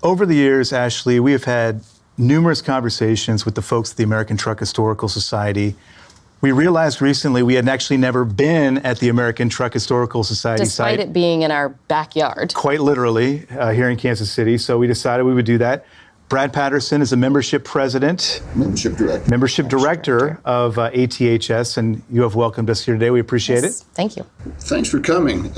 Over the years, Ashley, we have had numerous conversations with the folks at the American Truck Historical Society. We realized recently we had actually never been at the American Truck Historical Society Despite site. it being in our backyard. Quite literally, here in Kansas City. So we decided we would do that. Brad Patterson is a membership president. Membership director of ATHS, and you have welcomed us here today. We appreciate it. Thank you. Thanks for coming.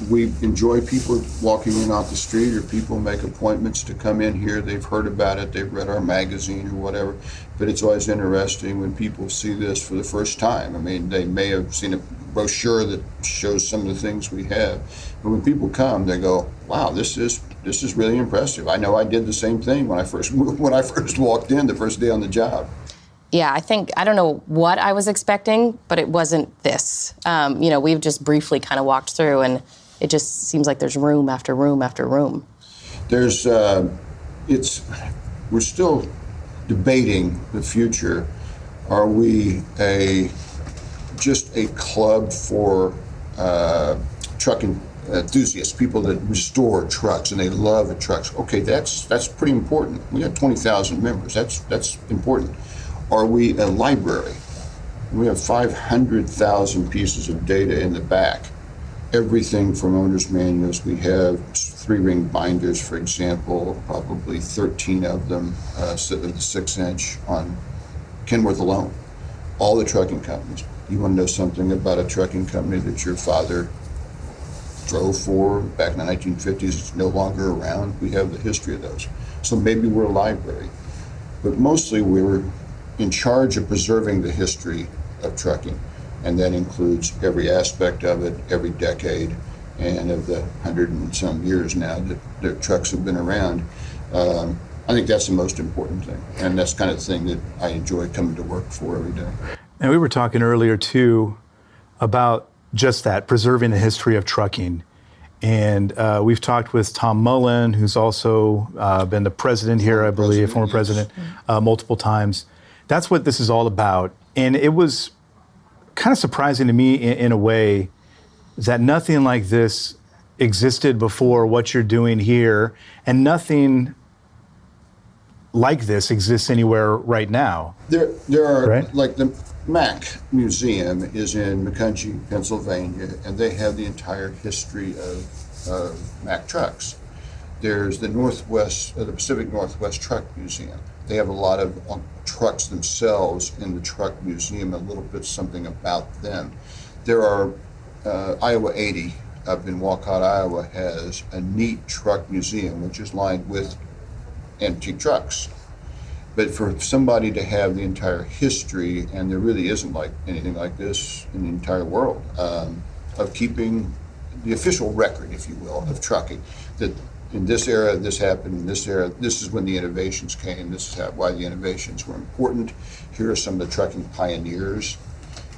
We enjoy people walking in off the street, or people make appointments to come in here. They've heard about it, they've read our magazine or whatever, but it's always interesting when people see this for the first time. I mean, they may have seen a brochure that shows some of the things we have, but when people come, they go, wow, this is really impressive. I know I did the same thing when I first walked in the first day on the job. Yeah, I don't know what I was expecting, but it wasn't this. We've just briefly kind of walked through, and it just seems like there's room after room after room. We're still debating the future. Are we just a club for trucking enthusiasts, people that restore trucks and they love trucks? Okay, that's pretty important. We got 20,000 members. That's important. Are we a library? We have 500,000 pieces of data in the back. Everything from owner's manuals. We have 3-ring binders, for example, probably 13 of them, the 6-inch on Kenworth alone. All the trucking companies. You want to know something about a trucking company that your father drove for back in the 1950s, it's no longer around. We have the history of those. So maybe we're a library, but mostly we're in charge of preserving the history of trucking. And that includes every aspect of it, every decade, and of the 100 and some years now that the trucks have been around. I think that's the most important thing. And that's kind of the thing that I enjoy coming to work for every day. And we were talking earlier too about just that, preserving the history of trucking. And we've talked with Tom Mullen, who's also been the president here, I believe, former president, multiple times. That's what this is all about. And it was kind of surprising to me in a way that nothing like this existed before what you're doing here, and nothing like this exists anywhere right now. There are, right? Like the Mack Museum is in Macungie, Pennsylvania, and they have the entire history of Mack trucks. There's the Pacific Northwest Truck Museum. They have a lot of trucks themselves in the Truck Museum, a little bit something about them. There are Iowa 80 up in Walcott, Iowa, has a neat truck museum which is lined with antique trucks. But for somebody to have the entire history, and there really isn't like anything like this in the entire world, of keeping the official record, if you will, of trucking, that in this era this happened, in this era this is when the innovations came, this is why the innovations were important. Here are some of the trucking pioneers.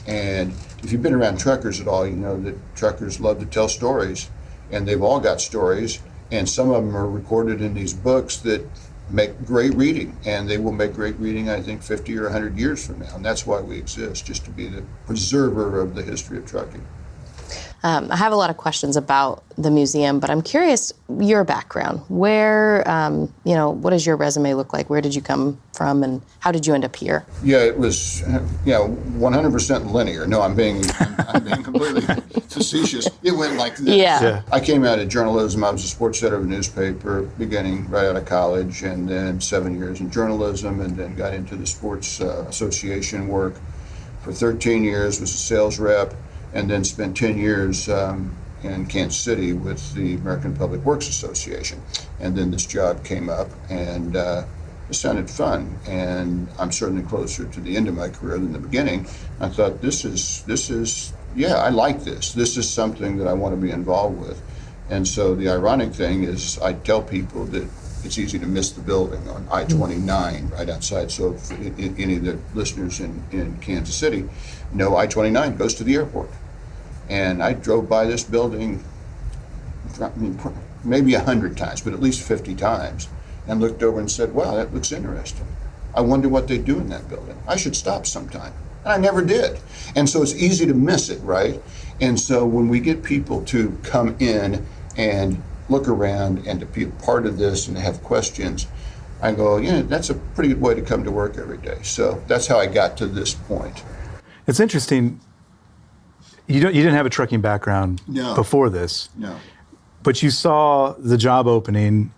And if you've been around truckers at all, you know that truckers love to tell stories, and they've all got stories, and some of them are recorded in these books that make great reading, and they will make great reading, I think, 50 or 100 years from now. And that's why we exist, just to be the preserver of the history of trucking. I have a lot of questions about the museum, but I'm curious your background. Where, what does your resume look like? Where did you come from, and how did you end up here? Yeah, it was, 100% linear. No, I'm being completely facetious. It went like this. Yeah. I came out of journalism. I was a sports editor of a newspaper, beginning right out of college, and then 7 years in journalism, and then got into the sports association work for 13 years, was a sales rep, and then spent 10 years in Kansas City with the American Public Works Association. And then this job came up, and it sounded fun. And I'm certainly closer to the end of my career than the beginning. I thought, I like this. This is something that I want to be involved with. And so the ironic thing is I tell people that it's easy to miss the building on I-29 right outside. So if any of the listeners in Kansas City know I-29 goes to the airport. And I drove by this building, maybe 100 times, but at least 50 times, and looked over and said, wow, that looks interesting. I wonder what they do in that building. I should stop sometime. And I never did. And so it's easy to miss it, right? And so when we get people to come in and look around and to be a part of this and to have questions, I go, yeah, that's a pretty good way to come to work every day. So that's how I got to this point. It's interesting. You didn't have a trucking background No. before this, No. but you saw the job opening.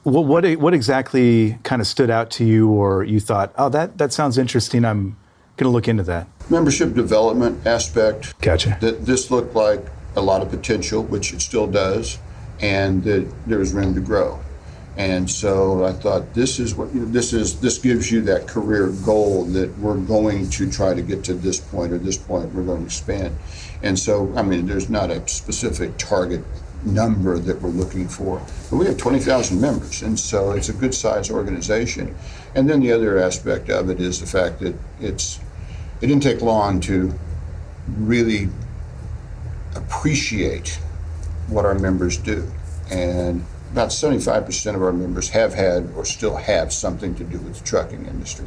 What exactly kind of stood out to you, or you thought, oh, that sounds interesting, I'm going to look into that? Membership development aspect. Gotcha. That this looked like a lot of potential, which it still does, and that there was room to grow. And so I thought, this gives you that career goal that we're going to try to get to this point, or this point we're going to expand. And so, I mean, there's not a specific target number that we're looking for, but we have 20,000 members, and so it's a good sized organization. And then the other aspect of it is the fact that it didn't take long to really appreciate what our members do. And about 75% of our members have had or still have something to do with the trucking industry.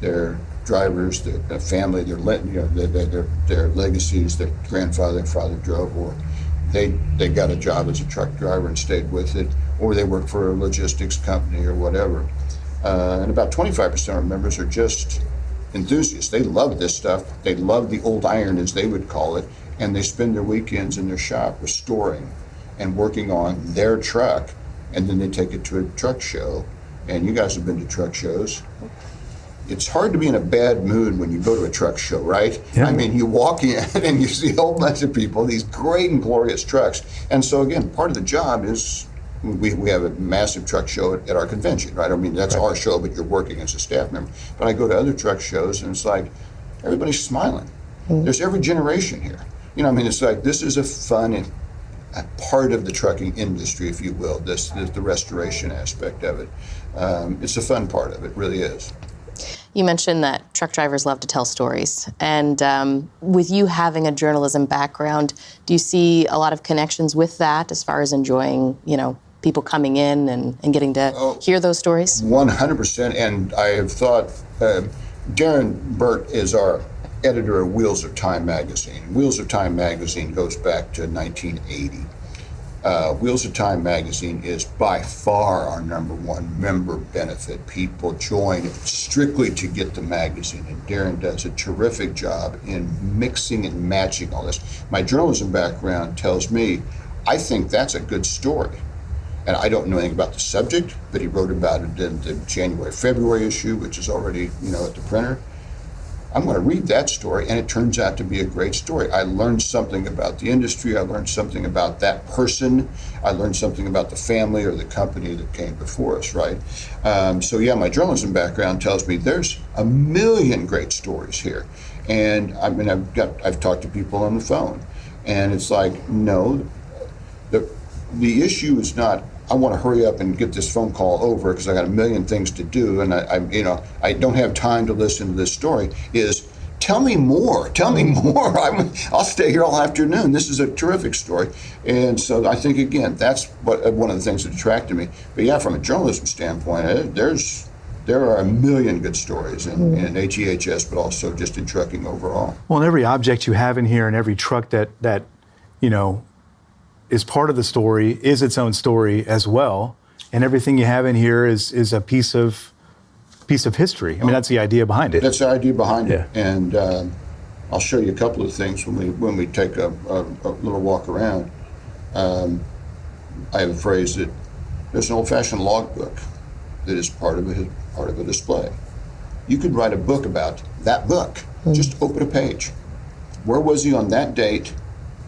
Their drivers, their family, their legacies, their grandfather and father drove, or they got a job as a truck driver and stayed with it, or they work for a logistics company or whatever. And about 25% of our members are just enthusiasts. They love this stuff. They love the old iron, as they would call it, and they spend their weekends in their shop restoring and working on their truck, and then they take it to a truck show. And you guys have been to truck shows. It's hard to be in a bad mood when you go to a truck show, right? Yeah. I mean, you walk in and you see a whole bunch of people, these great and glorious trucks. And so again, part of the job is we have a massive truck show at our convention, right? I mean, that's our show, but you're working as a staff member. But I go to other truck shows and it's like, everybody's smiling. There's every generation here. You know, I mean, it's like, this is a fun and a part of the trucking industry, if you will, the restoration aspect of it. It's a fun part of it, really is. You mentioned that truck drivers love to tell stories. And with you having a journalism background, do you see a lot of connections with that as far as enjoying, people coming in and getting to hear those stories? 100%. And I have thought, Darren Burt is our editor of Wheels of Time magazine. Wheels of Time magazine goes back to 1980. Wheels of Time magazine is by far our #1 member benefit. People join strictly to get the magazine, and Darren does a terrific job in mixing and matching all this. My journalism background tells me I think that's a good story. And I don't know anything about the subject, but he wrote about it in the January-February issue, which is already, at the printer. I'm going to read that story, and it turns out to be a great story. I learned something about the industry. I learned something about that person. I learned something about the family or the company that came before us, right? So yeah, my journalism background tells me there's a million great stories here. And I mean, I've talked to people on the phone, and it's like, no, the issue is not, I want to hurry up and get this phone call over because I got a million things to do, and I don't have time to listen to this story. Is tell me more. Tell me more. I'll stay here all afternoon. This is a terrific story, and so I think again that's one of the things that attracted me. But yeah, from a journalism standpoint, there are a million good stories in HEHS, but also just in trucking overall. Well, and every object you have in here and every truck that is part of the story is its own story as well, and everything you have in here is a piece of history. I mean, that's the idea behind it. That's the idea behind it, Yeah. and I'll show you a couple of things when we take a little walk around. I have a phrase that there's an old-fashioned logbook that is part of a display. You could write a book about that book. Just open a page. Where was he on that date,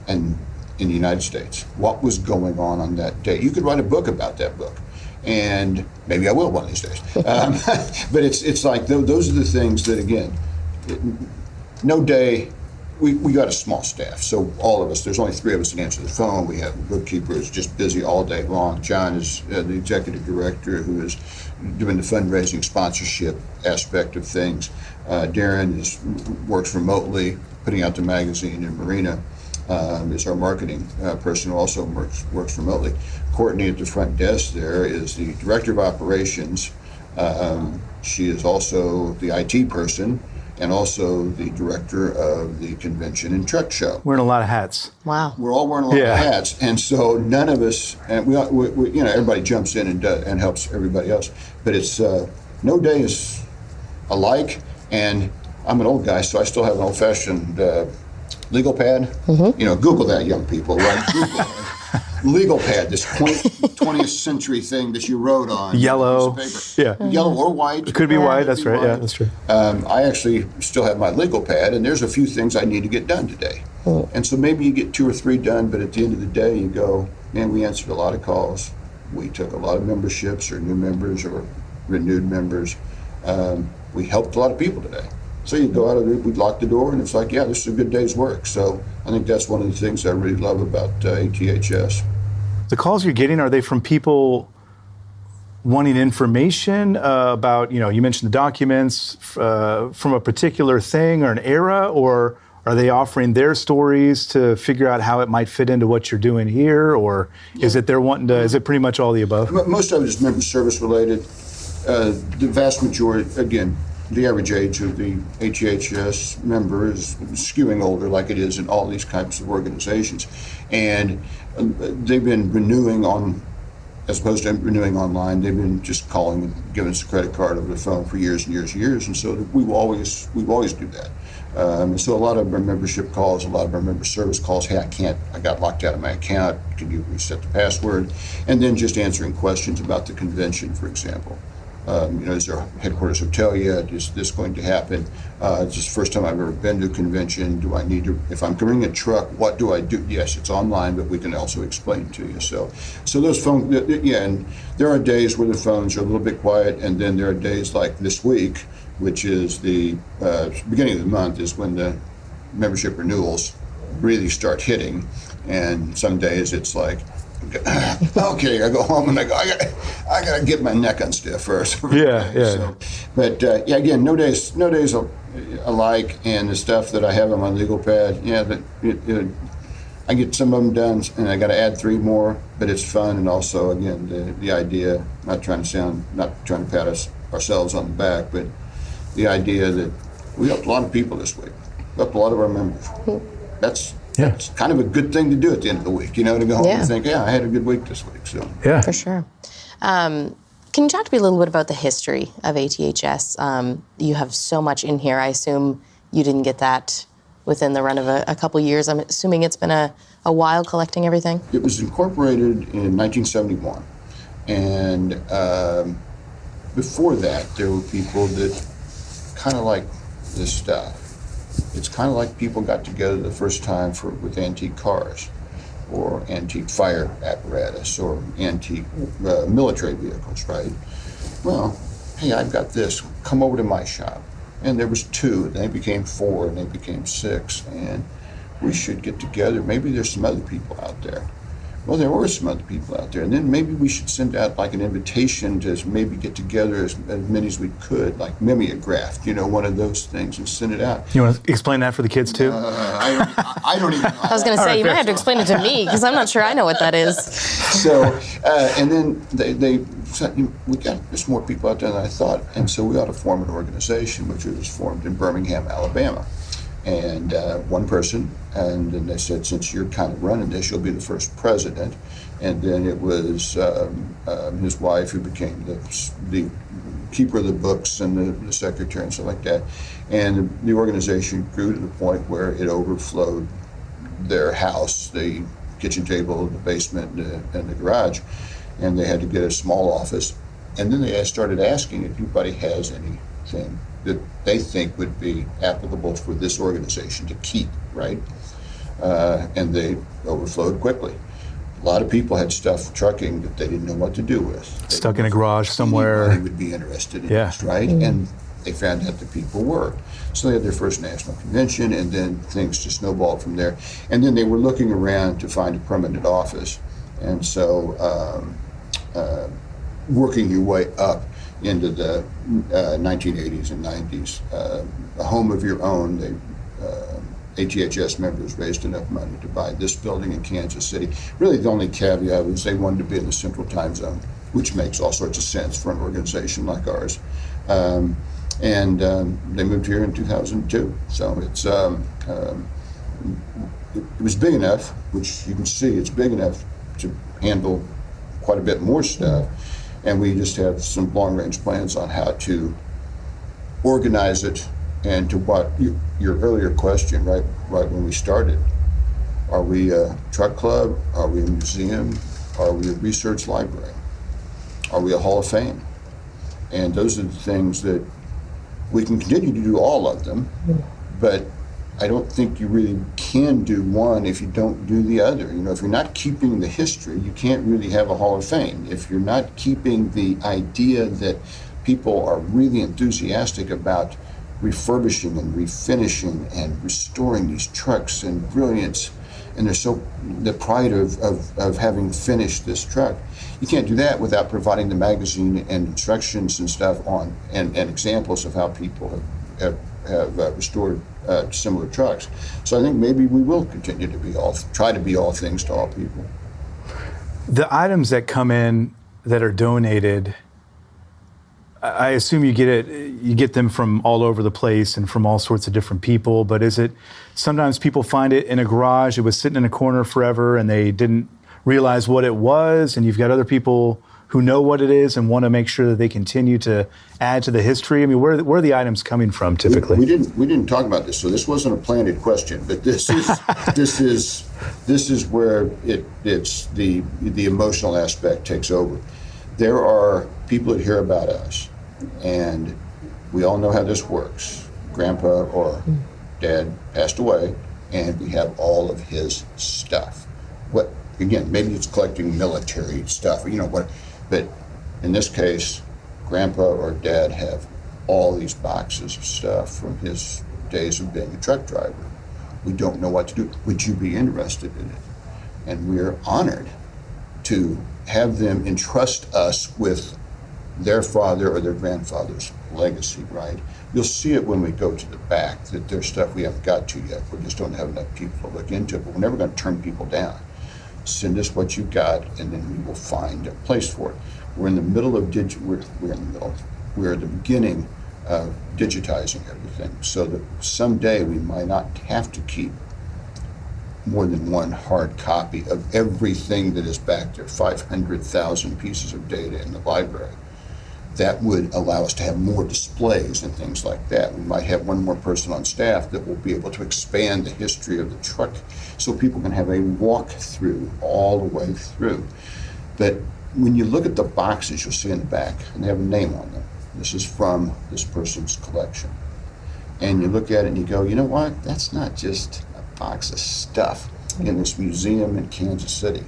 and in the United States? What was going on that day? You could write a book about that book, and maybe I will one of these days. But it's like those are the things that, again, no day. We got a small staff, so all of us, there's only 3 of us that answer the phone. We have a bookkeeper who's just busy all day long. John is the executive director who is doing the fundraising sponsorship aspect of things. Darren works remotely, putting out the magazine in Marina. Is our marketing person who also works remotely. Courtney at the front desk there is the director of operations. She is also the IT person, and also the director of the convention and truck show. Wearing a lot of hats. Wow. We're all wearing a lot Yeah. of hats, and so none of us, and we everybody jumps in and helps everybody else, but it's no day is alike. And I'm an old guy, so I still have an old-fashioned legal pad. Google that, young people, right? Google legal pad, this 20th century thing that you wrote on Yellow. a piece of paper. Yeah. Yellow or white. It could be white. That's Could be right. Yeah, white. that's true. I actually still have my legal pad, and there's a few things I need to get done today. And so maybe you get 2 or 3 done, but at the end of the day, you go, man, we answered a lot of calls. We took a lot of memberships or new members or renewed members. We helped a lot of people today. So you go out of it, we lock the door, and it's like, yeah, this is a good day's work. So I think that's one of the things I really love about ATHS. The calls you're getting, are they from people wanting information about, you mentioned the documents from a particular thing or an era, or are they offering their stories to figure out how it might fit into what you're doing here, or is it they're wanting to, is it pretty much all the above? Most of it is member service related. The vast majority, again, the average age of the ATHS member is skewing older, like it is in all these types of organizations. And they've been renewing as opposed to renewing online, they've been just calling and giving us a credit card over the phone for years and years and years. And so we've always do that. And so a lot of our membership calls, a lot of our member service calls, hey, I got locked out of my account, can you reset the password? And then just answering questions about the convention, for example. Is there a headquarters hotel yet? Is this going to happen? It's the first time I've ever been to a convention. Do I need to, if I'm bringing a truck, what do I do? Yes, it's online, but we can also explain to you. So those phones, and there are days where the phones are a little bit quiet, and then there are days like this week, which is the beginning of the month is when the membership renewals really start hitting. And some days it's like, okay, I go home and I got to get my neck unstiff first. Yeah. So, but again, no days alike, and the stuff that I have on my legal pad, I get some of them done, and I got to add 3 more. But it's fun, and also again the idea, not trying to pat ourselves on the back, but the idea that we helped a lot of people this week, helped a lot of our members. That's kind of a good thing to do at the end of the week, to go home and think, I had a good week this week. So Yeah. For sure. Can you talk to me a little bit about the history of ATHS? You have so much in here. I assume you didn't get that within the run of a couple years. I'm assuming it's been a while collecting everything? it was incorporated in 1971. And before that, there were people that kind of like this stuff. It's kind of like people got together the first time with antique cars, or antique fire apparatus, or antique military vehicles, right? Well, hey, I've got this. Come over to my shop. And there was 2, and they became 4, and they became 6, and we should get together. Maybe there's some other people out there. Well, there were some other people out there, and then maybe we should send out like an invitation to maybe get together as many as we could, like mimeograph, one of those things, and send it out. You want to explain that for the kids too? I don't even know. I was going to say, you might have to explain it to me, because I'm not sure I know what that is. So, and then they said, we got there's more people out there than I thought, and so we ought to form an organization, which was formed in Birmingham, Alabama. And one person, and then they said, since you're kind of running this, you'll be the first president. And then it was his wife who became the keeper of the books and the secretary and stuff like that. And the organization grew to the point where it overflowed their house, the kitchen table, the basement, and the garage. And they had to get a small office. And then they started asking if anybody has anything that they think would be applicable for this organization to keep, right? And they overflowed quickly. A lot of people had stuff trucking that they didn't know what to do with. Stuck in a garage somewhere. Anybody would be interested in this, right? And they found out that people were. So they had their first national convention, and then things just snowballed from there. And then they were looking around to find a permanent office. And so working your way up into the 1980s and 90s, a home of your own, ATHS members raised enough money to buy this building in Kansas City. Really, the only caveat was they wanted to be in the Central Time Zone, which makes all sorts of sense for an organization like ours. And they moved here in 2002. So it was big enough, which you can see it's big enough to handle quite a bit more stuff. And we just have some long-range plans on how to organize it. And to what your earlier question, right when we started, are we a truck club? Are we a museum? Are we a research library? Are we a Hall of Fame? And those are the things that we can continue to do all of them, but I don't think you really can do one if you don't do the other. You know, if you're not keeping the history, you can't really have a Hall of Fame. If you're not keeping the idea that people are really enthusiastic about refurbishing and refinishing and restoring these trucks and brilliance, and they're so the pride of having finished this truck. You can't do that without providing the magazine and instructions and stuff on and examples of how people have restored similar trucks. So I think maybe we will continue to try to be all things to all people. The items that come in that are donated, I assume you get them from all over the place and from all sorts of different people, but is it sometimes people find it in a garage, it was sitting in a corner forever and they didn't realize what it was, and you've got other people who know what it is and want to make sure that they continue to add to the history? I mean, where are the items coming from typically? We didn't talk about this, so this wasn't a planted question, but this is where it's the emotional aspect takes over. There are people that hear about us, and we all know how this works. Grandpa or Dad passed away, and we have all of his stuff. Again, maybe it's collecting military stuff, but in this case, Grandpa or Dad have all these boxes of stuff from his days of being a truck driver. We don't know what to do. Would you be interested in it? And we're honored to have them entrust us with their father or their grandfather's legacy, right? You'll see it when we go to the back, that there's stuff we haven't got to yet. We just don't have enough people to look into it, but we're never going to turn people down. Send us what you've got, and then we will find a place for it. We're in the middle of we're at the beginning of digitizing everything, so that someday we might not have to keep more than one hard copy of everything that is back there, 500,000 pieces of data in the library. That would allow us to have more displays and things like that. We might have one more person on staff that will be able to expand the history of the truck so people can have a walk-through all the way through. But when you look at the boxes, you'll see in the back, and they have a name on them. This is from this person's collection. And you look at it and you go, you know what? That's not just a box of stuff in this museum in Kansas City.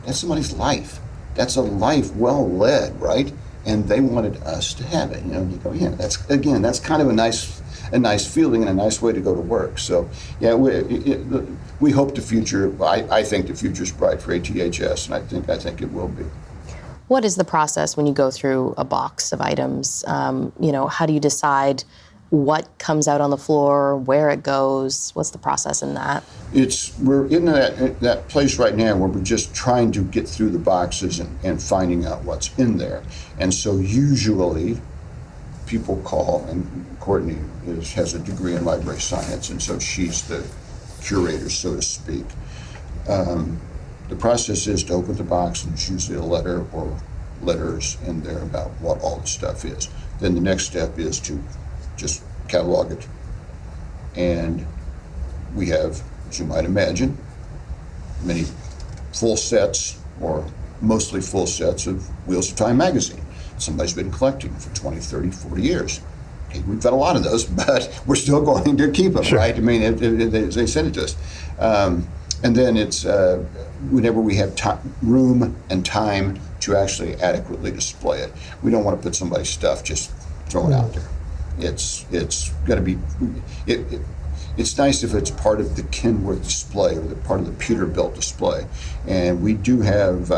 That's somebody's life. That's a life well led, right? And they wanted us to have it. You go, yeah, that's kind of a nice feeling and a nice way to go to work. So, yeah, we hope the future. I think the future's bright for ATHS, and I think it will be. What is the process when you go through a box of items? How do you decide what comes out on the floor, where it goes? What's the process in that? We're in that place right now where we're just trying to get through the boxes and finding out what's in there. And so usually people call, and Courtney has a degree in library science, and so she's the curator, so to speak. The process is to open the box, and there's usually a letter or letters in there about what all the stuff is. Then the next step is to just catalog it. And we have, as you might imagine, many full sets, or mostly full sets, of Wheels of Time magazine. Somebody's been collecting for 20, 30, 40 years. Okay, we've got a lot of those, but we're still going to keep them, sure. Right? I mean, they send it to us. And then it's whenever we have room and time to actually adequately display it. We don't want to put somebody's stuff just thrown out there. It's got to be. It's nice if it's part of the Kenworth display or the part of the Peterbilt display, and we do have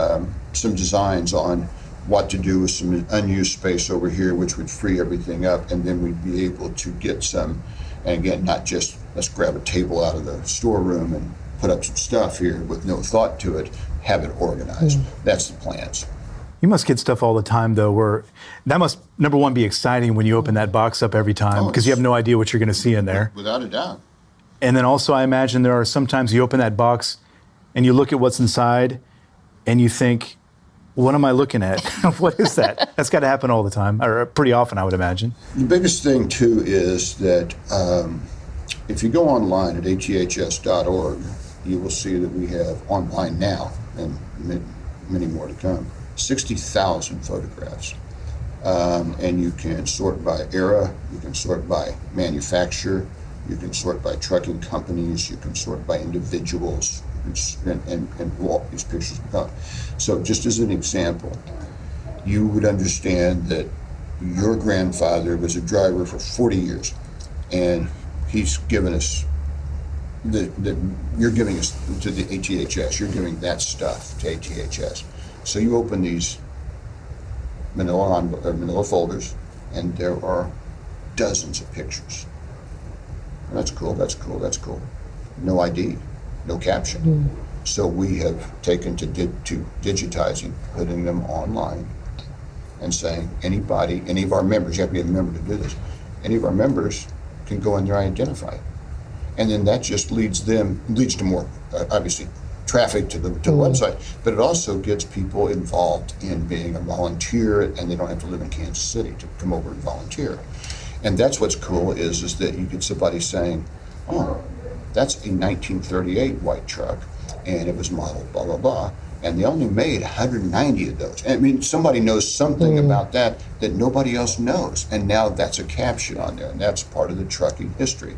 some designs on what to do with some unused space over here, which would free everything up, and then we'd be able to get some. And again, not just let's grab a table out of the storeroom and put up some stuff here with no thought to it. Have it organized. That's the plans. You must get stuff all the time, though, where that must, number one, be exciting when you open that box up every time, Oh, because you have no idea what you're going to see in there. Without a doubt. And then also, I imagine there are sometimes you open that box and you look at what's inside and you think, what am I looking at? What is that? That's got to happen all the time, or pretty often, I would imagine. The biggest thing, too, is that if you go online at aths.org, you will see that we have online now, and many more to come, 60,000 photographs. And you can sort by era, you can sort by manufacturer, you can sort by trucking companies, you can sort by individuals, and walk these pictures out. So just as an example, you would understand that your grandfather was a driver for 40 years, and he's given us you're giving us to the ATHS, you're giving that stuff to ATHS. So you open these manila folders, and there are dozens of pictures. That's cool, that's cool, that's cool. No ID, no caption. So we have taken to digitizing, putting them online, and saying anybody, any of our members, you have to be a member to do this, any of our members can go in there and identify it. And then that just leads to more, obviously, traffic to the website, but it also gets people involved in being a volunteer, and they don't have to live in Kansas City to come over and volunteer. And that's what's cool is that you get somebody saying, oh, that's a 1938 white truck, and it was modeled blah, blah, blah, and they only made 190 of those. And I mean, somebody knows something about that nobody else knows, and now that's a caption on there, and that's part of the trucking history.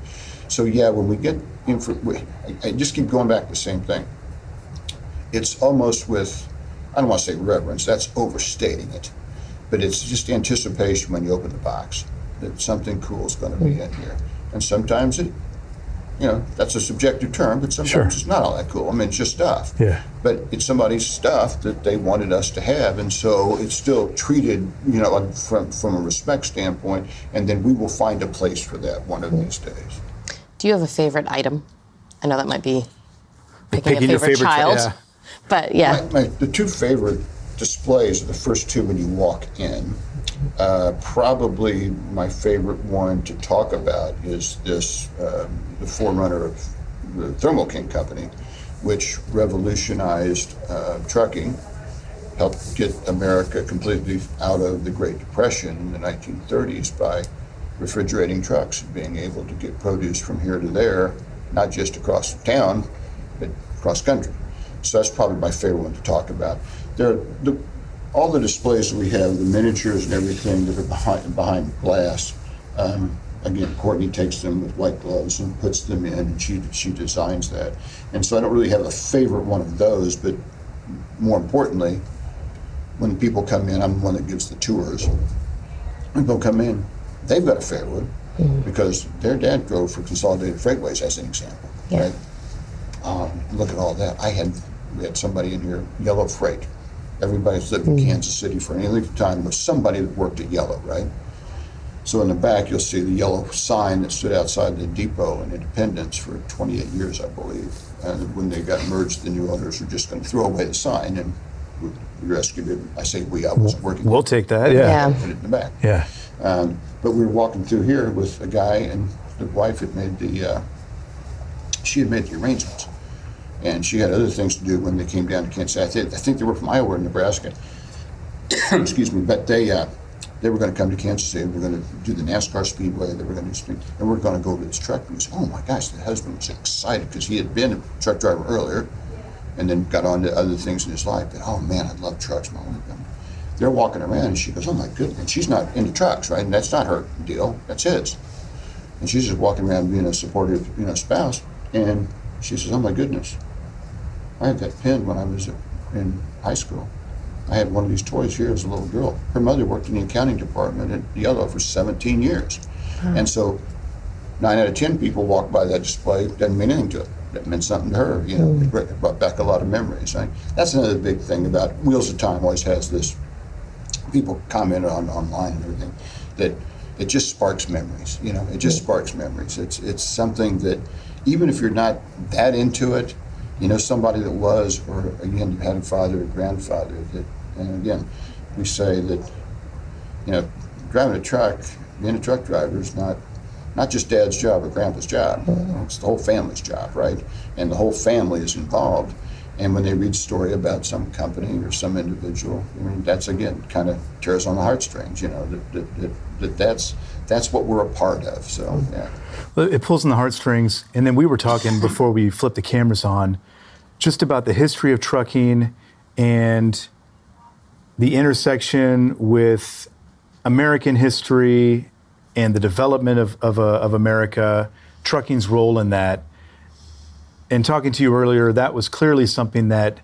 So yeah, when we get I just keep going back to the same thing. It's almost with, I don't want to say reverence, that's overstating it, but it's just anticipation when you open the box that something cool is going to be in here. And sometimes it, that's a subjective term, but sometimes it's not all that cool. I mean, it's just stuff. Yeah. But it's somebody's stuff that they wanted us to have, and so it's still treated, from a respect standpoint, and then we will find a place for that one of these days. Do you have a favorite item? I know that might be picking Picking a your favorite favorite child, yeah. but yeah. The two favorite displays are the first two when you walk in. Probably my favorite one to talk about is this, the forerunner of the Thermo King company, which revolutionized trucking, helped get America completely out of the Great Depression in the 1930s by refrigerating trucks and being able to get produce from here to there, not just across town, but across country. So that's probably my favorite one to talk about. All the displays that we have, the miniatures and everything that are behind glass, again, Courtney takes them with white gloves and puts them in, and she designs that. And so I don't really have a favorite one of those, but more importantly, when people come in, I'm the one that gives the tours. When people come in, they've got a favorite because their dad drove for Consolidated Freightways, as an example. Yeah. Right? Look at all that. We had somebody in here, Yellow Freight. Everybody that's lived in Kansas City for any length of time was somebody that worked at Yellow, right? So in the back, you'll see the yellow sign that stood outside the depot in Independence for 28 years, I believe. And when they got merged, the new owners were just going to throw away the sign, and we rescued it. I say we, I wasn't working. We'll take that, Yeah. Put it in the back. Yeah. But we were walking through here with a guy, and the wife had made she had made the arrangements. And she had other things to do when they came down to Kansas City. I think they were from Iowa or Nebraska. Excuse me, but they were going to come to Kansas City. We were going to do the NASCAR Speedway. They were going to do speed, and we are going to go to this truck. And he said, "Oh my gosh!" The husband was excited because he had been a truck driver earlier, and then got on to other things in his life. But oh man, I love trucks. They're walking around, and she goes, "Oh my goodness!" And she's not into trucks, right? And that's not her deal. That's his. And she's just walking around being a supportive, spouse. And she says, "Oh my goodness! I had that pin when I was in high school. I had one of these toys here as a little girl." Her mother worked in the accounting department at Yellow for 17 years. And so 9 out of 10 people walk by that display, doesn't mean anything to it. That meant something to her, It brought back a lot of memories. Right? That's another big thing about Wheels of Time always has this, people comment online and everything, that it just sparks memories, it just sparks memories. It's something that even if you're not that into it, somebody that was, or again, you had a father or grandfather that, and again, we say that, driving a truck, being a truck driver is not just dad's job or grandpa's job. It's the whole family's job, right? And the whole family is involved. And when they read a story about some company or some individual, that's, again, kind of tears on the heartstrings, that's what we're a part of, so, yeah. Well, it pulls on the heartstrings. And then we were talking before we flipped the cameras on just about the history of trucking and the intersection with American history and the development of America, trucking's role in that. And talking to you earlier, that was clearly something that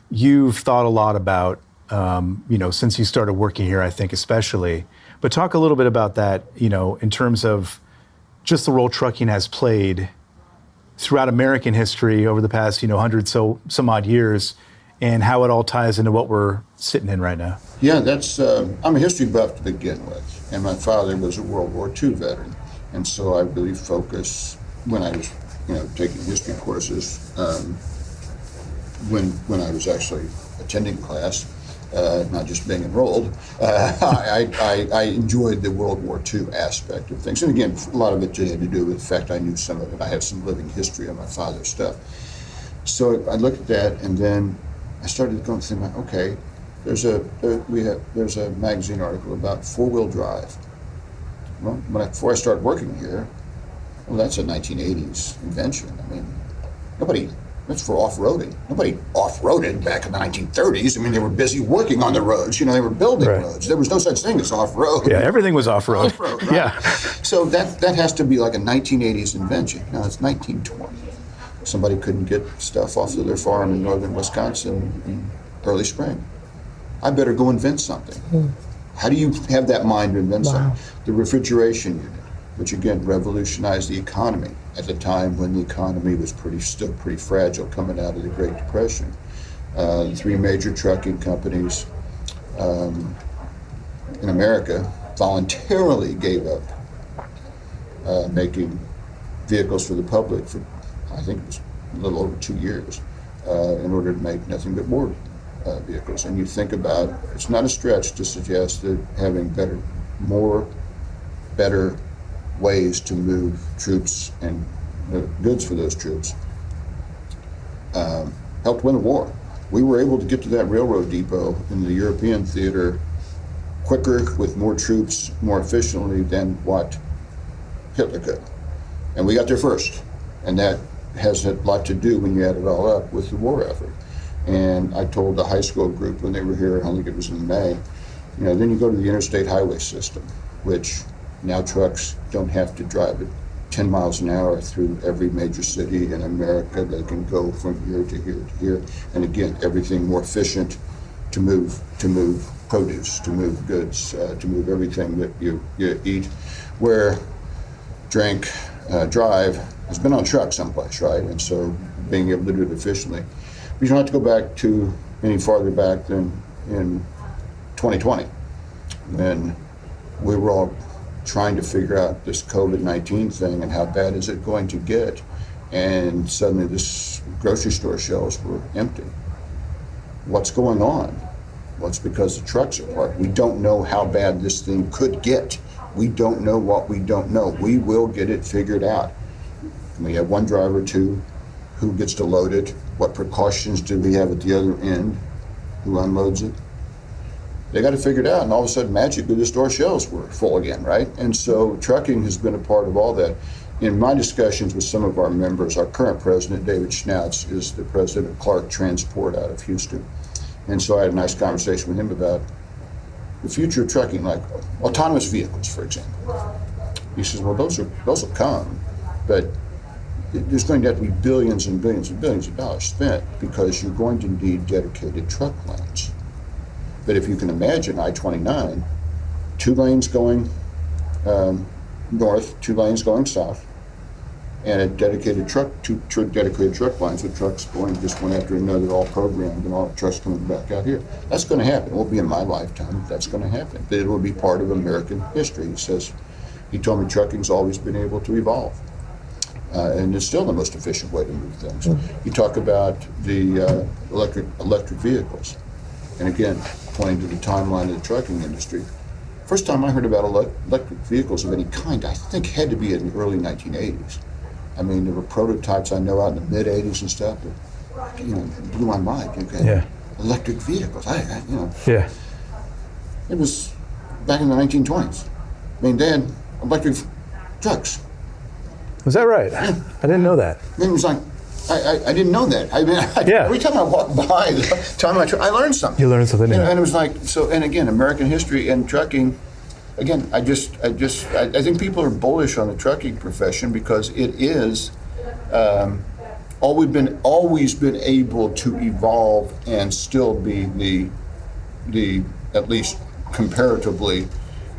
you've thought a lot about, since you started working here, I think especially. But talk a little bit about that, in terms of just the role trucking has played throughout American history over the past, 100 some odd years, and how it all ties into what we're sitting in right now. Yeah, I'm a history buff to begin with, and my father was a World War II veteran, and so I really focused when I was, taking history courses, when I was actually attending class, not just being enrolled, I enjoyed the World War II aspect of things. And again, a lot of it had to do with the fact I knew some of it. I have some living history of my father's stuff. So I looked at that, and then I started going to think about, okay, there's a magazine article about four-wheel drive. Well, before I started working here, well, that's a 1980s invention. That's for off-roading. Nobody off-roaded back in the 1930s. They were busy working on the roads. They were building roads. There was no such thing as off-road. Yeah, everything was off-road. Off-road, right? Yeah. So that has to be like a 1980s invention. Now it's 1920. Somebody couldn't get stuff off of their farm in northern Wisconsin in early spring. I better go invent something. How do you have that mind to invent something? The refrigeration unit, which again revolutionized the economy at the time when the economy was still pretty fragile coming out of the Great Depression. The three major trucking companies in America voluntarily gave up making vehicles for the public for, I think it was a little over 2 years, in order to make nothing but more vehicles. And you think about, it's not a stretch to suggest that having better ways to move troops and goods for those troops helped win the war. We were able to get to that railroad depot in the European theater quicker, with more troops, more efficiently than what Hitler could. And we got there first. And that has a lot to do, when you add it all up, with the war effort. And I told the high school group when they were here, I think it was in May, then you go to the interstate highway system, which now trucks don't have to drive at 10 miles an hour through every major city in America. They can go from here to here to here. And again, everything more efficient to move produce, to move goods, to move everything that you eat, wear, drink, drive, has been on truck someplace, right? And so being able to do it efficiently. But you don't have to go back to any farther back than in 2020, when we were all trying to figure out this COVID-19 thing and how bad is it going to get, and suddenly this grocery store shelves were empty. What's going on? Well, it's because the trucks are parked. We don't know how bad this thing could get. We don't know what we don't know. We will get it figured out. We have one driver, two, who gets to load it? What precautions do we have at the other end? Who unloads it? They got it figured out, and all of a sudden, magically, the store shelves were full again, right? And so trucking has been a part of all that. In my discussions with some of our members, our current president, David Schnauz, is the president of Clark Transport out of Houston. And so I had a nice conversation with him about the future of trucking, like autonomous vehicles, for example. He says, well, those will come, but there's going to have to be billions and billions and billions of dollars spent, because you're going to need dedicated truck lanes. But if you can imagine I-29, 2 lanes going north, 2 lanes going south, and a dedicated two dedicated truck lines with trucks going just one after another, all programmed, and all the trucks coming back out here. That's going to happen. It won't be in my lifetime. That's going to happen. But it will be part of American history. He told me trucking's always been able to evolve. And it's still the most efficient way to move things. You talk about the electric vehicles. And again, pointing to the timeline of the trucking industry. First time I heard about electric vehicles of any kind, I think had to be in the early 1980s. I mean, there were prototypes I know out in the mid 80s and stuff, but blew my mind. Okay, Yeah. electric vehicles. Yeah. It was back in the 1920s. I mean, they had electric trucks. Was that right? I didn't know that. And it was like, I didn't know that. I mean, Yeah. every time I walk by, I learned something. You learned something new. And it was like, so, and again, American history and trucking, again, I think people are bullish on the trucking profession because it is always been able to evolve and still be the at least comparatively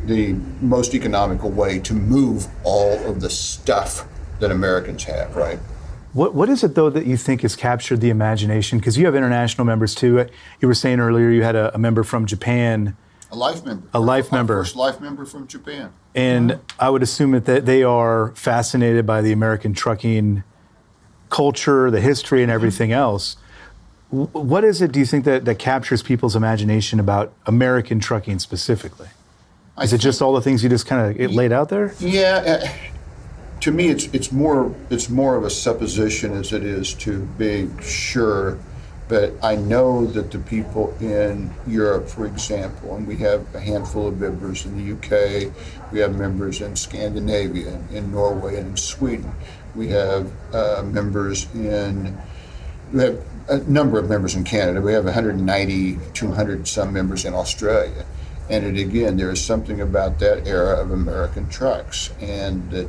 the most economical way to move all of the stuff that Americans have, right? What is it, though, that you think has captured the imagination? Because you have international members, too. You were saying earlier you had a member from Japan. A life member. Member. First life member from Japan. And I would assume that they are fascinated by the American trucking culture, the history, and everything else. What is it, do you think, that captures people's imagination about American trucking specifically? Is it just all the things you just kind of laid out there? Yeah. To me, it's more of a supposition as it is to being sure. But I know that the people in Europe, for example, and we have a handful of members in the UK, we have members in Scandinavia, in Norway, and in Sweden. We have we have a number of members in Canada. We have 190, 200 some members in Australia. And again, there is something about that era of American trucks, and that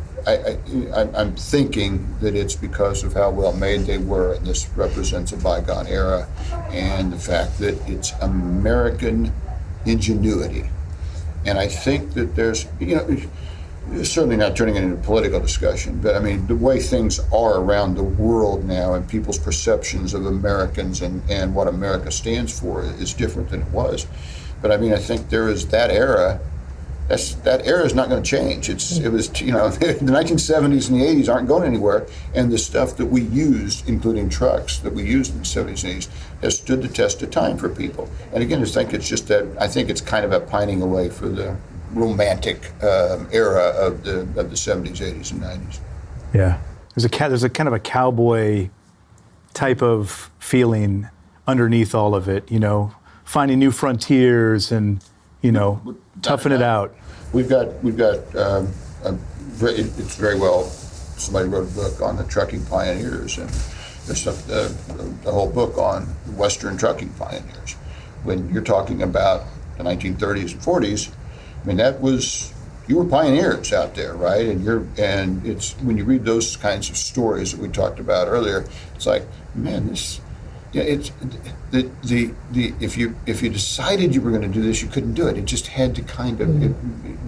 I'm thinking that it's because of how well made they were, and this represents a bygone era, and the fact that it's American ingenuity. And I think that there's, certainly not turning it into a political discussion, but I mean, the way things are around the world now and people's perceptions of Americans and what America stands for is different than it was. But I mean, I think there is that era. That era is not going to change. It was the 1970s and the 80s aren't going anywhere, and the stuff that we used, including trucks that we used in the 70s and 80s, has stood the test of time for people. And again, I think it's kind of a pining away for the romantic era of the 70s, 80s, and 90s. Yeah, there's a kind of a cowboy type of feeling underneath all of it. Finding new frontiers and toughing it out. We've got it's very well. Somebody wrote a book on the trucking pioneers, and there's the whole book on Western trucking pioneers. When you're talking about the 1930s and 40s, I mean you were pioneers out there, right? And it's when you read those kinds of stories that we talked about earlier, it's like, man, this. Yeah, it's if you decided you were going to do this, you couldn't do it. It just had to kind of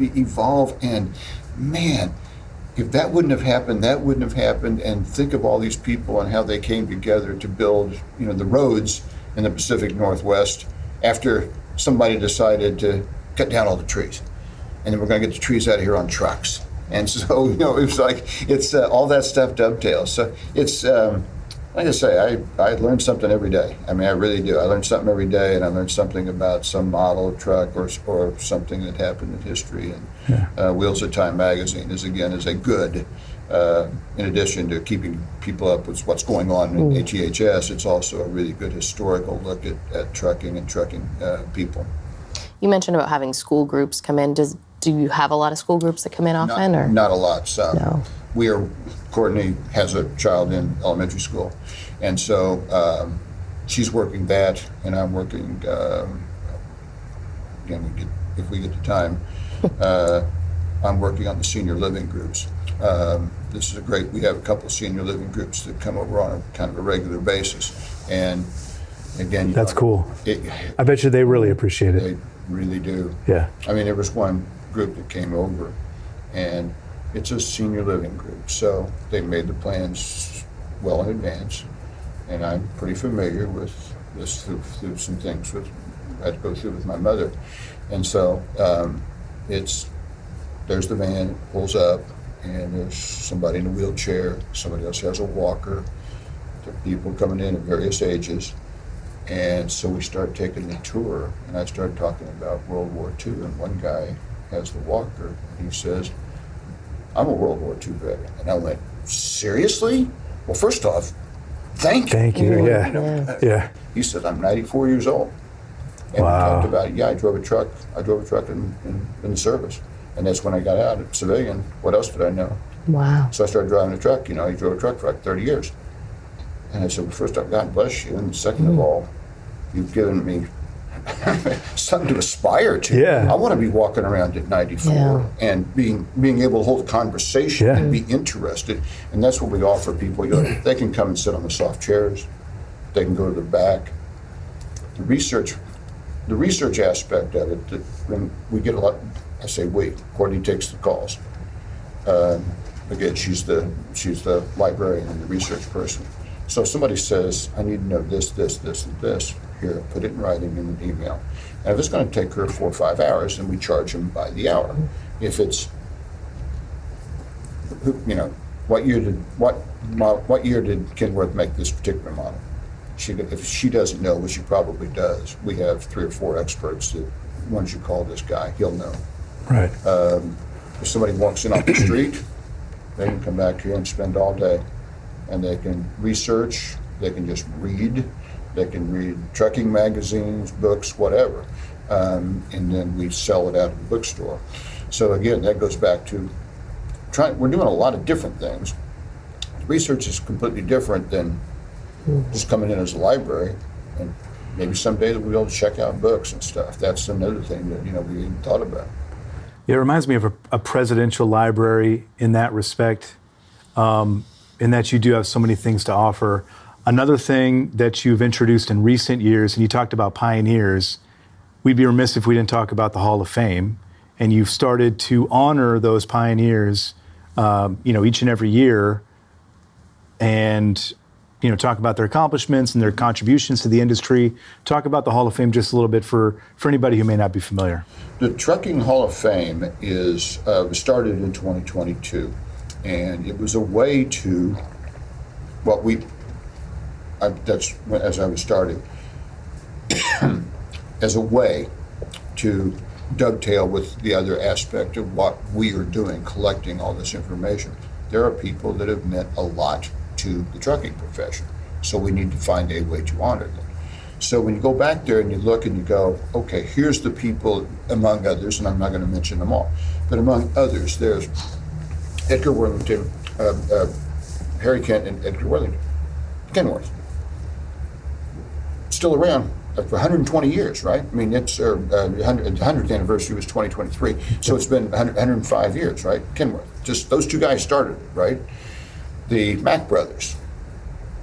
evolve. And man, if that wouldn't have happened, that wouldn't have happened. And think of all these people and how they came together to build, the roads in the Pacific Northwest after somebody decided to cut down all the trees, and then we're going to get the trees out of here on trucks. And so it's like it's all that stuff dovetails. So it's. Like I say, I learn something every day. I mean, I really do. I learn something every day, and I learn something about some model of truck or something that happened in history. And Wheels of Time magazine is a good, in addition to keeping people up with what's going on in ATHS, it's also a really good historical look at trucking and trucking people. You mentioned about having school groups come in. Do you have a lot of school groups that come in often? Not a lot. So No. Courtney has a child in elementary school, and so she's working that, and I'm working. If we get the time, I'm working on the senior living groups. This is we have a couple of senior living groups that come over on a kind of a regular basis, and again, that's cool. I bet you they really appreciate it. They really do. Yeah. I mean, there was one group that came over, and it's a senior living group, so they made the plans well in advance, and I'm pretty familiar with this through some things I had to go through with my mother, and so there's the van, it pulls up, and there's somebody in a wheelchair, somebody else has a walker, there are people coming in at various ages, And so we started taking the tour, and I started talking about World War II, and one guy has the walker, and he says, I'm a World War II veteran. And I went, seriously? Well, first off, thank you. Thank you. Yeah. Yeah. He said, I'm 94 years old. And Wow. we talked about, I drove a truck in the service. And that's when I got out as civilian. What else did I know? Wow. So I started driving a truck. I drove a truck for like 30 years. And I said, well, first off, God bless you. And second of all, you've given me something to aspire to. Yeah. I want to be walking around at 94 Yeah. and being able to hold a conversation Yeah. and be interested. And that's what we offer people. They can come and sit on the soft chairs. They can go to the back. The research aspect of it, when we get a lot, I say we, Courtney takes the calls. Again, she's the librarian and the research person. So if somebody says, I need to know this, this, this, and this, here, put it in writing in an email. And if it's going to take her 4 or 5 hours, then we charge them by the hour. If it's, what year did Kenworth make this particular model? If she doesn't know, which she probably does, we have 3 or 4 experts that once you call this guy, he'll know. Right. If somebody walks in off the street, they can come back here and spend all day. And they can research, they can just read, they can read trucking magazines, books, whatever. And then we sell it out of the bookstore. So again, that goes back to we're doing a lot of different things. Research is completely different than just coming in as a library. And maybe someday we'll be able to check out books and stuff. That's another thing that we hadn't thought about. It reminds me of a presidential library in that respect, in that you do have so many things to offer. Another thing that you've introduced in recent years, and you talked about pioneers, we'd be remiss if we didn't talk about the Hall of Fame. And you've started to honor those pioneers, each and every year, and talk about their accomplishments and their contributions to the industry. Talk about the Hall of Fame just a little bit for anybody who may not be familiar. The Trucking Hall of Fame was started in 2022, and it was a way to as I was starting, as a way to dovetail with the other aspect of what we are doing, collecting all this information. There are people that have meant a lot to the trucking profession, so we need to find a way to honor them. So when you go back there and you look and you go, okay, here's the people, among others, and I'm not going to mention them all, but among others, there's Edgar Worthington, Harry Kent, and Edgar Worthington, Kenworth. Still around for 120 years, right? I mean, it's the 100th anniversary was 2023, so it's been 105 years, right? Kenworth. Just those two guys started it, right? The Mack brothers.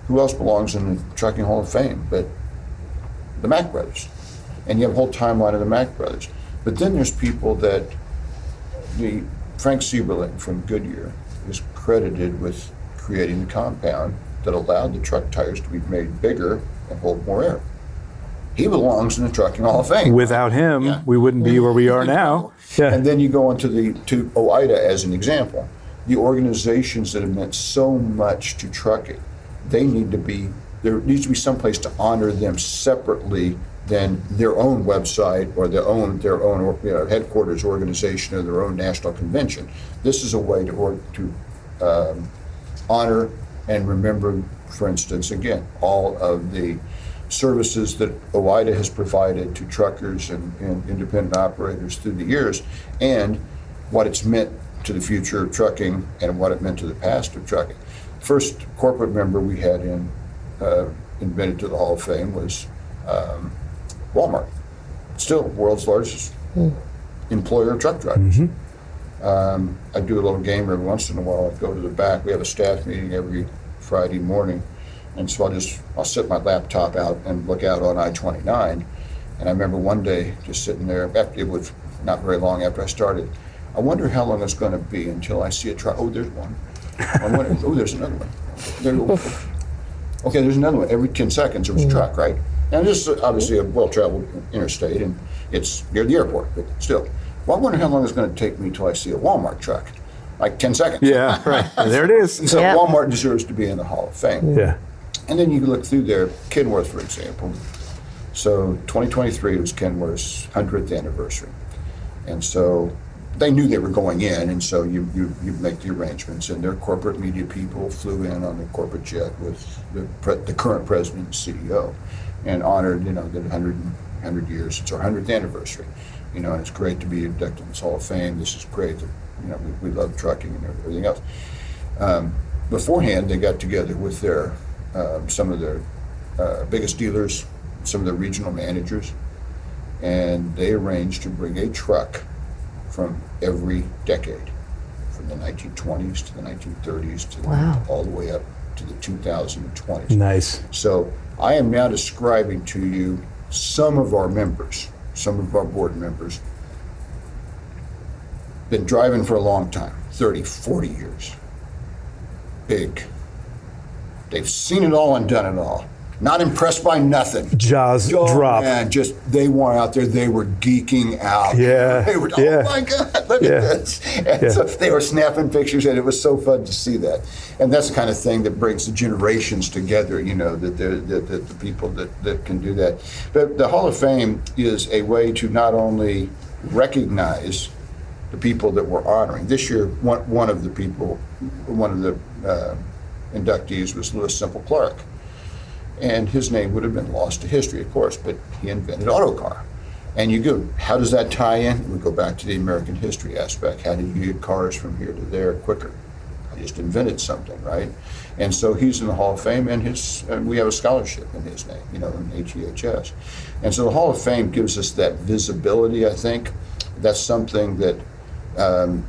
Who else belongs in the Trucking Hall of Fame but the Mack brothers? And you have a whole timeline of the Mack brothers. But then there's people that Frank Sieberling from Goodyear is credited with creating the compound that allowed the truck tires to be made bigger and hold more air. He belongs in the Trucking Hall of Fame. Without him, Yeah. we wouldn't be where we are now. Yeah. And then you go on to OIDA as an example. The organizations that have meant so much to trucking, there needs to be some place to honor them separately than their own website or their own headquarters organization or their own national convention. This is a way to honor and remember, for instance, again, all of the services that OIDA has provided to truckers and independent operators through the years, and what it's meant to the future of trucking and what it meant to the past of trucking. First corporate member we had invented to the Hall of Fame was Walmart. Still world's largest employer of truck drivers. I do a little game every once in a while. I go to the back. We have a staff meeting every Friday morning. And so I'll set my laptop out and look out on I-29. And I remember one day just sitting there, it was not very long after I started, I wonder how long it's going to be until I see a truck. Oh, there's one. I wonder, oh, there's another one. Okay, there's another one. Every 10 seconds there was a truck, right? And this is obviously a well-traveled interstate, and it's near the airport, but still. Well, I wonder how long it's going to take me until I see a Walmart truck. Like 10 seconds. Yeah, right. There it is. So Yeah. Walmart deserves to be in the Hall of Fame. Yeah. And then you look through there, Kenworth, for example. So 2023 was Kenmore's 100th anniversary. And so they knew they were going in, and so you make the arrangements, and their corporate media people flew in on the corporate jet with the current president and CEO and honored, the 100 years. It's our 100th anniversary, and it's great to be inducted in this Hall of Fame. This is great. We love trucking and everything else. Beforehand, they got together with some of their biggest dealers, some of the regional managers, and they arranged to bring a truck from every decade, from the 1920s to the 1930s to all the way up to the 2020s. Nice. So I am now describing to you some of our members, some of our board members, been driving for a long time, 30, 40 years. Big. They've seen it all and done it all. Not impressed by nothing. Jaws drop. Man, they weren't out there. They were geeking out. Yeah. They were, yeah. oh my God, look at this. And so they were snapping pictures, and it was so fun to see that. And that's the kind of thing that brings the generations together, that the people that can do that. But the Hall of Fame is a way to not only recognize the people that we're honoring. This year, one of the inductees was Louis Semple Clark. And his name would have been lost to history, of course, but he invented autocar. And you go, how does that tie in? We go back to the American history aspect. How did you get cars from here to there quicker? I just invented something, right? And so he's in the Hall of Fame, and we have a scholarship in his name, in HEHS. And so the Hall of Fame gives us that visibility, I think. That's something that,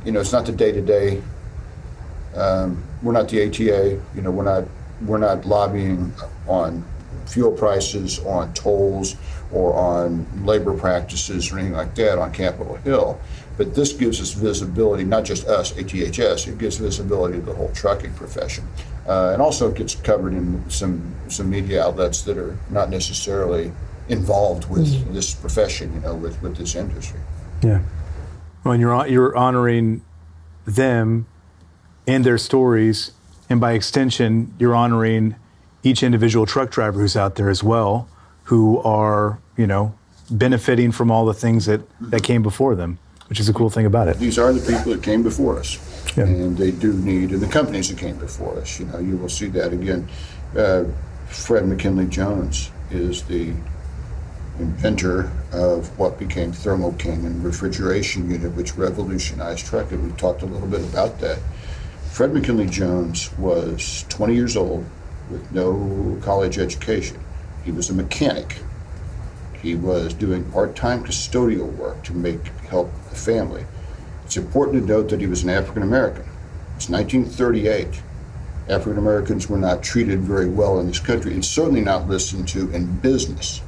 it's not the day-to-day. We're not the ATA, we're not lobbying on fuel prices, on tolls, or on labor practices or anything like that on Capitol Hill. But this gives us visibility, not just us, ATHS, it gives visibility to the whole trucking profession. And also it gets covered in some media outlets that are not necessarily involved with this profession, with this industry. Yeah. Well, and you're honoring them and their stories, and by extension, you're honoring each individual truck driver who's out there as well, who are, benefiting from all the things that came before them, which is a cool thing about it. These are the people that came before us, Yeah. and they do need, and the companies that came before us, you will see that again. Fred McKinley Jones is the inventor of what became Thermo King and refrigeration unit, which revolutionized trucking. We talked a little bit about that. Fred McKinley Jones was 20 years old with no college education. He was a mechanic. He was doing part-time custodial work to help the family. It's important to note that he was an African American. It's 1938. African Americans were not treated very well in this country, and certainly not listened to in business.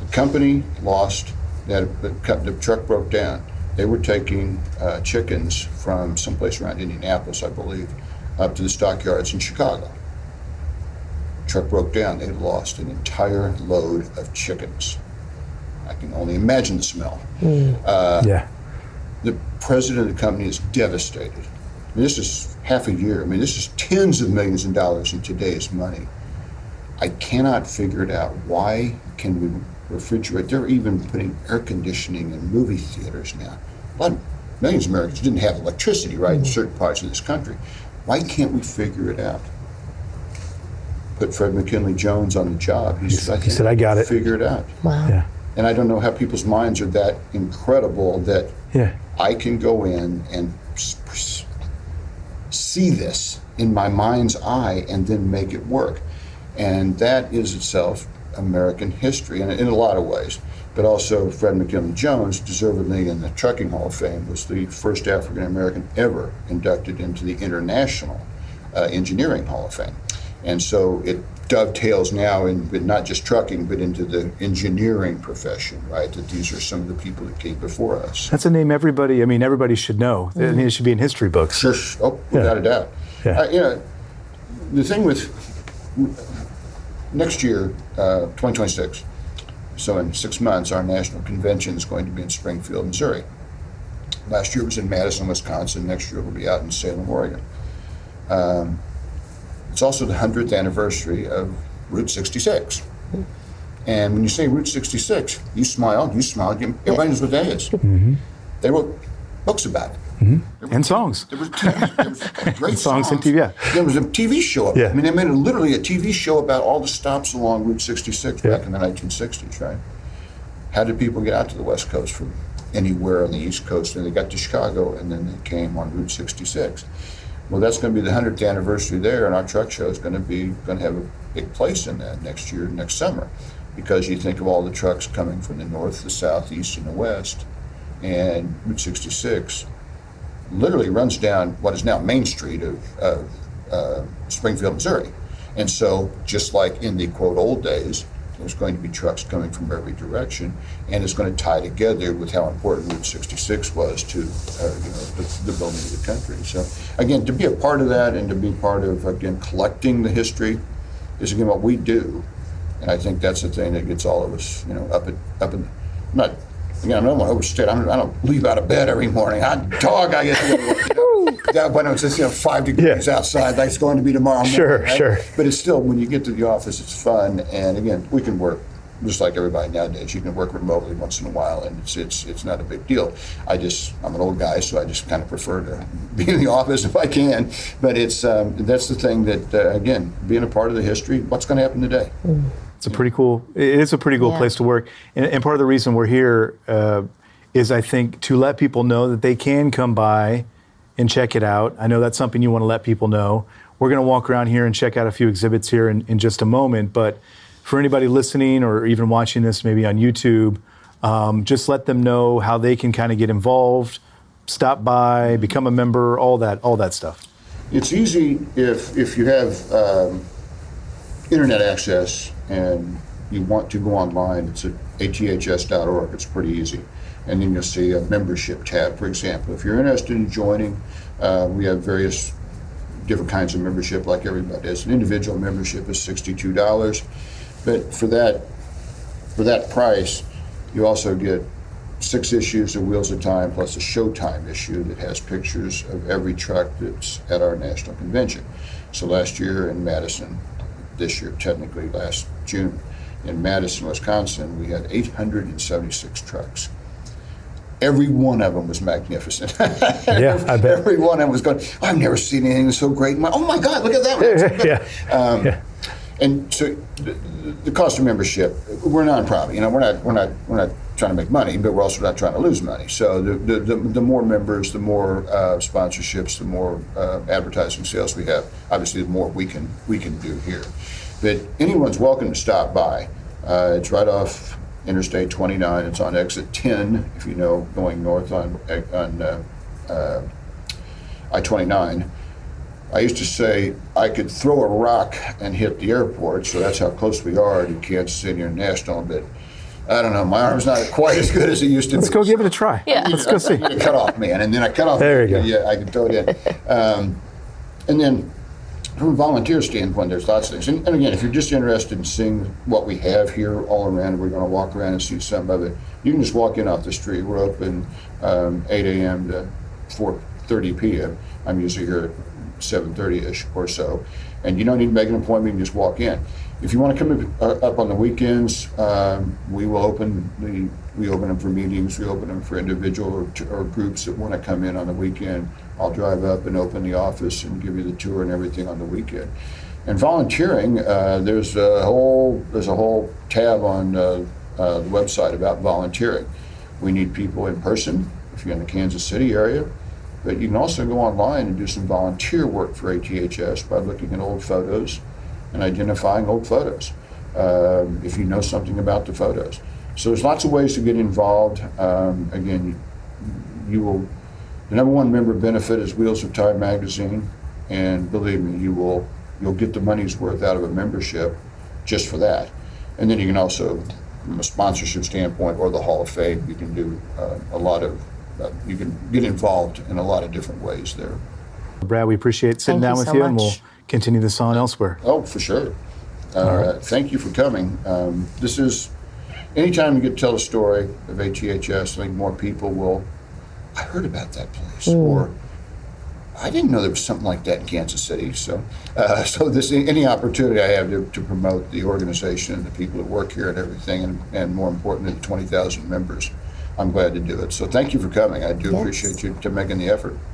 The company lost, the truck broke down. They were taking chickens from someplace around Indianapolis, I believe, up to the stockyards in Chicago. Truck broke down. They lost an entire load of chickens. I can only imagine the smell. Yeah. The president of the company is devastated. This is half a year. This is tens of millions of dollars in today's money. I cannot figure it out. Why can we refrigerate? They're even putting air conditioning in movie theaters now. Millions of Americans didn't have electricity, right, in certain parts of this country. Why can't we figure it out? Put Fred McKinley Jones on the job. He said, I got it. Figure it out. Wow. Yeah. And I don't know how people's minds are that incredible that I can go in and see this in my mind's eye and then make it work. And that is itself American history in a lot of ways. But also Fred McKinley Jones, deservedly in the Trucking Hall of Fame, was the first African American ever inducted into the International Engineering Hall of Fame. And so it dovetails now in not just trucking, but into the engineering profession, right? That these are some of the people that came before us. That's a name everybody should know. It should be in history books. Sure. Oh, without a doubt. Yeah. The thing with next year, 2026, so in 6 months, our national convention is going to be in Springfield, Missouri. Last year it was in Madison, Wisconsin. Next year it will be out in Salem, Oregon. It's also the 100th anniversary of Route 66. And when you say Route 66, you smile. Everybody knows what that is. They wrote books about it. And songs. There was great Songs and TV, yeah. There was a TV show of it. Yeah. I mean, they made literally a TV show about all the stops along Route 66 back in the 1960s, right? How did people get out to the West Coast from anywhere on the East Coast? And they got to Chicago, and then they came on Route 66. Well, that's going to be the 100th anniversary there, and our truck show is going to have a big place in that next summer, because you think of all the trucks coming from the north, the south, east, and the west, and Route 66 literally runs down what is now Main Street of Springfield, Missouri. And so, just like in the quote old days, there's going to be trucks coming from every direction, and it's going to tie together with how important Route 66 was to the building of the country. So again, to be a part of that and to be part of, again, collecting the history is, again, what we do. And I think that's the thing that gets all of us, up and not. Again, I don't want to overstate. I don't leave out of bed every morning. I when it's just 5 degrees outside, like it's going to be tomorrow morning. Sure, right? sure. But it's still, when you get to the office, it's fun. And again, we can work just like everybody nowadays. You can work remotely once in a while, and it's not a big deal. I'm an old guy, so I just kind of prefer to be in the office if I can. But it's that's the thing that again, being a part of the history. What's going to happen today? It is a pretty cool place to work. And part of the reason we're here is, I think, to let people know that they can come by and check it out. I know that's something you want to let people know. We're going to walk around here and check out a few exhibits here in just a moment. But for anybody listening or even watching this maybe on YouTube, just let them know how they can kind of get involved, stop by, become a member, all that stuff. It's easy if you have internet access and you want to go online. It's at aths.org. It's pretty easy. And then you'll see a membership tab, for example. If you're interested in joining, we have various different kinds of membership like everybody does. An individual membership is $62. But for that price, you also get 6 issues of Wheels of Time plus a Showtime issue that has pictures of every truck that's at our national convention. So last year in Madison, this year technically last June, in Madison, Wisconsin, we had 876 trucks. Every one of them was magnificent. Yeah, I bet. Every one of them was going, I've never seen anything so great. Oh my God, look at that one. Yeah. And so the cost of membership, we're a nonprofit. We're not trying to make money, but we're also not trying to lose money. So the more members, the more sponsorships, the more advertising sales we have. Obviously, the more we can do here. But anyone's welcome to stop by. It's right off Interstate 29. It's on exit 10, if you know, going north on I-29. I used to say I could throw a rock and hit the airport, so that's how close we are to Kansas City International. But I don't know, my arm's not quite as good as it used to be. Let's go give it a try. Yeah. Let's go see. I cut off, man, and then I cut off. There you go. Yeah, I can throw it in. And then from a volunteer standpoint, there's lots of things. And again, if you're just interested in seeing what we have here all around, we're going to walk around and see some of it. You can just walk in off the street. We're open 8 a.m. to 4:30 p.m. I'm usually here at 7:30ish or so, and you don't need to make an appointment. You can just walk in. If you want to come up on the weekends, we will open them for meetings. We open them for individual or groups that want to come in on the weekend. I'll drive up and open the office and give you the tour and everything on the weekend. And volunteering, there's a whole tab on the website about volunteering. We need people in person if you're in the Kansas City area. But you can also go online and do some volunteer work for ATHS by looking at old photos and identifying old photos, if you know something about the photos. So there's lots of ways to get involved. Again, the number one member benefit is Wheels of Time magazine, and believe me, you'll get the money's worth out of a membership just for that. And then you can also, from a sponsorship standpoint or the Hall of Fame, you can do you can get involved in a lot of different ways there. Brad, we appreciate sitting Thank down you with so you, and much. we'll continue this on elsewhere. Oh, for sure. Thank you for coming. This is, anytime you get to tell a story of ATHS, I think more people will, I heard about that place, or I didn't know there was something like that in Kansas City. So, so any opportunity I have to promote the organization and the people that work here and everything, and more importantly, the 20,000 members, I'm glad to do it. So thank you for coming. I do Yes. appreciate you to making the effort.